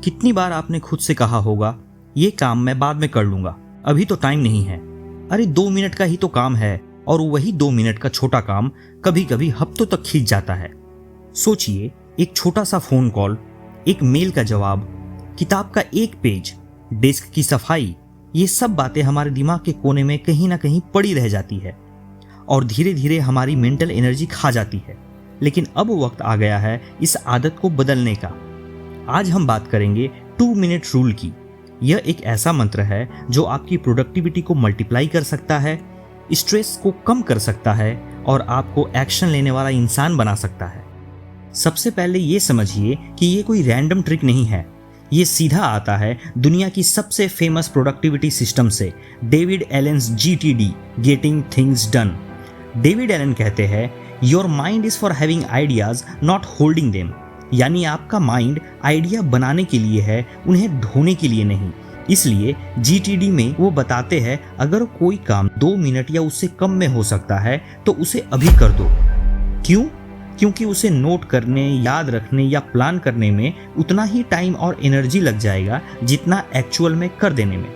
कितनी बार आपने खुद से कहा होगा, ये काम मैं बाद में कर लूंगा, अभी तो टाइम नहीं है। अरे 2 मिनट का ही तो काम है, और वही 2 मिनट का छोटा काम कभी कभी हफ्तों तक खींच जाता है। सोचिए, एक छोटा सा फोन कॉल, एक मेल का जवाब, किताब का एक पेज, डेस्क की सफाई, ये सब बातें हमारे दिमाग के कोने में कहीं ना कहीं पड़ी रह जाती है और धीरे धीरे हमारी मेंटल एनर्जी खा जाती है। लेकिन अब वक्त आ गया है इस आदत को बदलने का। आज हम बात करेंगे 2 मिनट रूल की। यह एक ऐसा मंत्र है जो आपकी प्रोडक्टिविटी को मल्टीप्लाई कर सकता है, स्ट्रेस को कम कर सकता है और आपको एक्शन लेने वाला इंसान बना सकता है। सबसे पहले ये समझिए कि ये कोई रैंडम ट्रिक नहीं है। ये सीधा आता है दुनिया की सबसे फेमस प्रोडक्टिविटी सिस्टम से, David Allen's GTD, getting things done. David Allen कहते हैं, your mind is for having ideas not holding them. यानी आपका माइंड आइडिया बनाने के लिए है, उन्हें ढोने के लिए नहीं। इसलिए GTD में वो बताते हैं, अगर कोई काम 2 मिनट या उससे कम में हो सकता है तो उसे अभी कर दो। क्यों? क्योंकि उसे नोट करने, याद रखने या प्लान करने में उतना ही टाइम और एनर्जी लग जाएगा जितना एक्चुअल में कर देने में।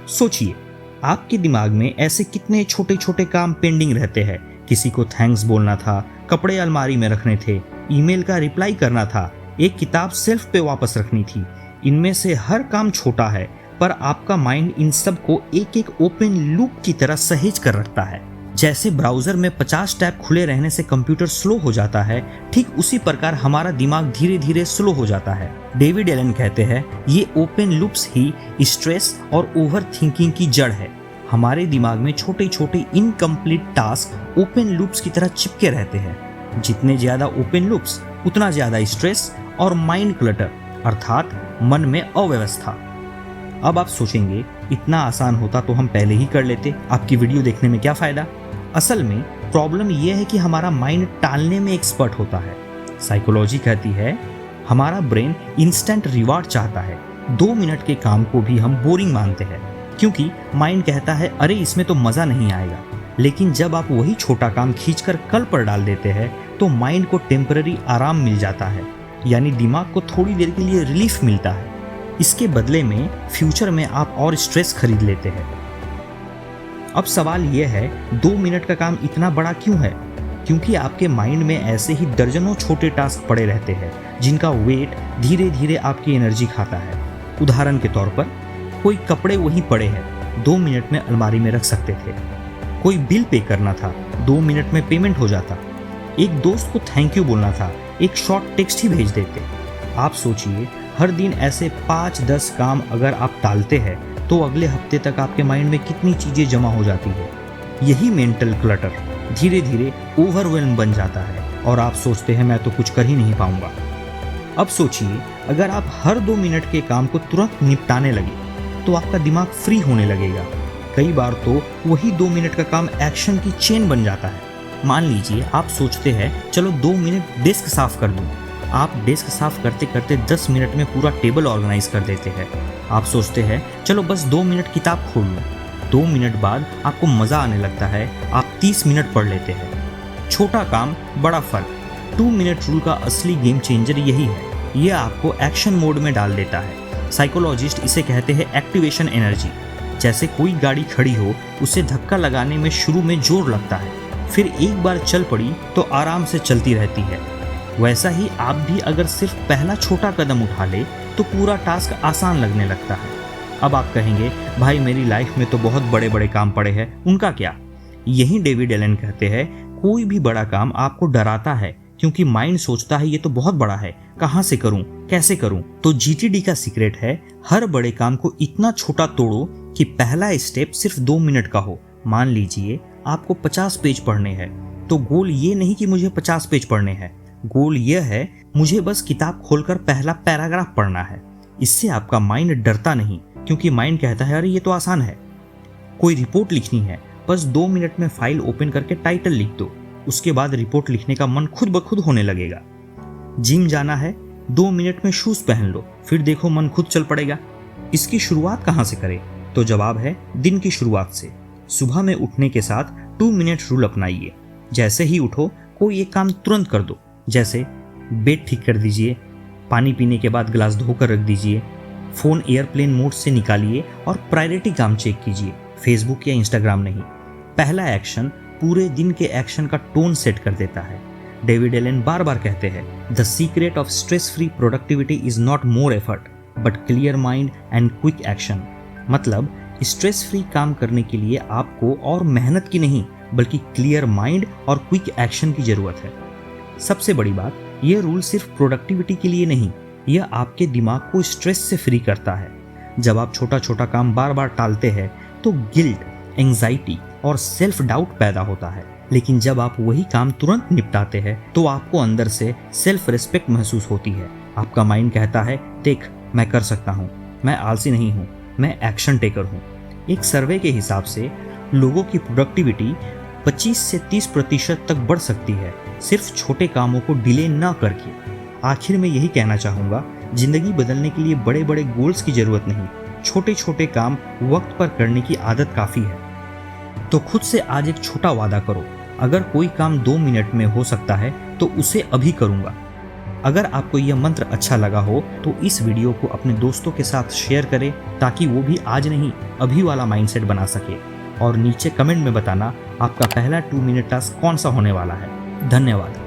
सोचिए, आपके दिमाग में ऐसे कितने छोटे छोटे काम पेंडिंग रहते हैं। किसी को थैंक्स बोलना था, कपड़े अलमारी में रखने थे, ईमेल का रिप्लाई करना था, एक किताब सेल्फ पे वापस रखनी थी। इनमें से हर काम छोटा है, पर आपका माइंड इन सब को एक एक ओपन लूप की तरह सहेज कर रखता है। जैसे ब्राउजर में 50 टैब खुले रहने से कंप्यूटर स्लो हो जाता है, ठीक उसी प्रकार हमारा दिमाग धीरे धीरे स्लो हो जाता है। डेविड एलन कहते हैं, ये ओपन लूप्स ही स्ट्रेस और ओवर थिंकिंग की जड़ है। हमारे दिमाग में छोटे छोटे इनकम्प्लीट टास्क ओपन लूप्स की तरह चिपके रहते हैं। जितने ज्यादा ओपन लूप्स, उतना ज्यादा स्ट्रेस और माइंड क्लटर, अर्थात मन में अव्यवस्था। अब आप सोचेंगे, इतना आसान होता तो हम पहले ही कर लेते, आपकी वीडियो देखने में क्या फायदा। असल में प्रॉब्लम यह है कि हमारा माइंड टालने में एक्सपर्ट होता है। साइकोलॉजी कहती है, हमारा ब्रेन इंस्टेंट रिवार्ड चाहता है। 2 मिनट के काम को भी हम बोरिंग मानते हैं, क्योंकि माइंड कहता है, अरे इसमें तो मजा नहीं आएगा। लेकिन जब आप वही छोटा काम खींचकर कल पर डाल देते हैं तो माइंड को टेम्पररी आराम मिल जाता है, यानी दिमाग को थोड़ी देर के लिए रिलीफ मिलता है। इसके बदले में फ्यूचर में आप और स्ट्रेस खरीद लेते हैं। अब सवाल यह है, 2 मिनट का काम इतना बड़ा क्यों है? क्योंकि आपके माइंड में ऐसे ही दर्जनों छोटे टास्क पड़े रहते हैं जिनका वेट धीरे धीरे आपकी एनर्जी खाता है। उदाहरण के तौर पर, कोई कपड़े वहीं पड़े हैं, 2 मिनट में अलमारी में रख सकते थे। कोई बिल पे करना था, 2 मिनट में पेमेंट हो जाता। एक दोस्त को थैंक यू बोलना था, एक शॉर्ट टेक्स्ट ही भेज देते। आप सोचिए, हर दिन ऐसे 5-10 काम अगर आप टालते हैं तो अगले हफ्ते तक आपके माइंड में कितनी चीजें जमा हो जाती है। यही मेंटल क्लटर धीरे धीरे ओवरवेल्म बन जाता है और आप सोचते हैं, मैं तो कुछ कर ही नहीं पाऊंगा। अब सोचिए, अगर आप हर 2 मिनट के काम को तुरंत निपटाने लगे तो आपका दिमाग फ्री होने लगेगा। कई बार तो वही 2 मिनट का काम एक्शन की चेन बन जाता है। मान लीजिए, आप सोचते हैं, चलो 2 मिनट डेस्क साफ कर दूं। आप डेस्क साफ करते करते 10 मिनट में पूरा टेबल ऑर्गेनाइज कर देते हैं। आप सोचते हैं, चलो बस 2 मिनट किताब खोल लूं। 2 मिनट बाद आपको मजा आने लगता है, आप 30 मिनट पढ़ लेते हैं। छोटा काम, बड़ा फर्क। 2 मिनट रूल का असली गेम चेंजर यही है। यह आपको एक्शन मोड में डाल देता है। साइकोलॉजिस्ट इसे कहते हैं एक्टिवेशन एनर्जी। जैसे कोई गाड़ी खड़ी हो, उसे धक्का लगाने में शुरू में जोर लगता है, फिर एक बार चल पड़ी तो आराम से चलती रहती है। वैसा ही आप भी अगर सिर्फ पहला छोटा कदम उठा ले तो पूरा टास्क आसान लगने लगता है। अब आप कहेंगे, भाई मेरी लाइफ में तो बहुत बड़े बड़े काम पड़े हैं, उनका क्या? यही डेविड एलन कहते हैं, कोई भी बड़ा काम आपको डराता है क्योंकि माइंड सोचता है ये तो बहुत बड़ा है, कहाँ से करूं, कैसे करूं। तो GTD का सीक्रेट है, हर बड़े काम को इतना छोटा तोड़ो कि पहला स्टेप सिर्फ 2 मिनट का हो। मान लीजिए आपको 50 पेज पढ़ने हैं, तो गोल ये नहीं कि मुझे 50 पेज पढ़ने हैं, गोल यह है, मुझे बस किताब खोलकर पहला पैराग्राफ पढ़ना है। इससे आपका माइंड डरता नहीं, क्योंकि माइंड कहता है, अरे ये तो आसान है। कोई रिपोर्ट लिखनी है, बस 2 मिनट में फाइल ओपन करके टाइटल लिख दो, उसके बाद रिपोर्ट लिखने का मन खुद ब खुद होने लगेगा। जिम जाना है, 2 मिनट में शूज पहन लो, फिर देखो मन खुद चल पड़ेगा। इसकी शुरुआत कहाँ से करें? तो जवाब है दिन की शुरुआत से। सुबह में उठने के साथ 2 मिनट रूल अपनाइए। जैसे ही उठो कोई एक काम तुरंत कर दो, जैसे बेड ठीक कर दीजिए, पानी पीने के बाद गिलास धोकर रख दीजिए, फोन एयरप्लेन मोड से निकालिए और प्रायोरिटी काम चेक कीजिए, फेसबुक या इंस्टाग्राम नहीं। पहला एक्शन पूरे दिन के एक्शन का टोन सेट कर देता है। डेविड एलन बार बार कहते हैं, the secret of stress free productivity is not more effort but clear mind and quick action. मतलब स्ट्रेस फ्री काम करने के लिए आपको और मेहनत की नहीं बल्कि क्लियर माइंड और क्विक एक्शन की जरूरत है। सबसे बड़ी बात, यह रूल सिर्फ प्रोडक्टिविटी के लिए नहीं, यह आपके दिमाग को स्ट्रेस से फ्री करता है। जब आप छोटा छोटा काम बार बार टालते हैं तो गिल्ट, एंजाइटी और सेल्फ डाउट पैदा होता है, लेकिन जब आप वही काम तुरंत निपटाते हैं तो आपको अंदर से सेल्फ रिस्पेक्ट महसूस होती है। आपका माइंड कहता है, देख मैं कर सकता हूँ, मैं आलसी नहीं हूँ, मैं एक्शन टेकर हूँ। एक सर्वे के हिसाब से लोगों की प्रोडक्टिविटी 25 से 30% तक बढ़ सकती है सिर्फ छोटे कामों को डिले ना करके। आखिर में यही कहना चाहूँगा, जिंदगी बदलने के लिए बड़े बड़े गोल्स की जरूरत नहीं, छोटे छोटे काम वक्त पर करने की आदत काफ़ी है। तो खुद से आज एक छोटा वादा करो, अगर कोई काम 2 मिनट में हो सकता है तो उसे अभी करूँगा। अगर आपको यह मंत्र अच्छा लगा हो तो इस वीडियो को अपने दोस्तों के साथ शेयर करें ताकि वो भी आज नहीं अभी वाला माइंडसेट बना सके। और नीचे कमेंट में बताना आपका पहला 2 मिनट टास्क कौन सा होने वाला है। धन्यवाद।